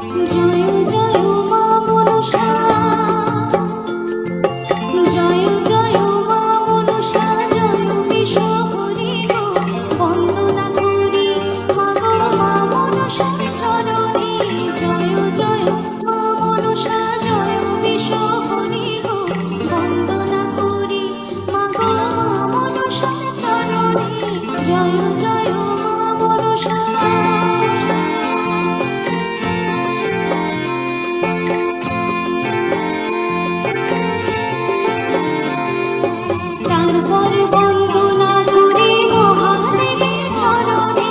জয় জয় মা মনসা, জয় জয় মা মনসা, জয় বিশ্বহরি গো, বন্দনা করি মাগো মা মনসার চরণে। জয় জয় মা মনসা, জয় বিশ্বহরি গো, বন্দনা করি মাগো মা মনসার চরণে। জয় জয় মা মনসা। তারপরে বন্দনা করি মহাদেবের চরণে,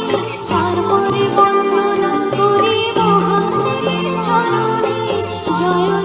তারপরে বন্দনা করি মহাদেবের চরণে। জয়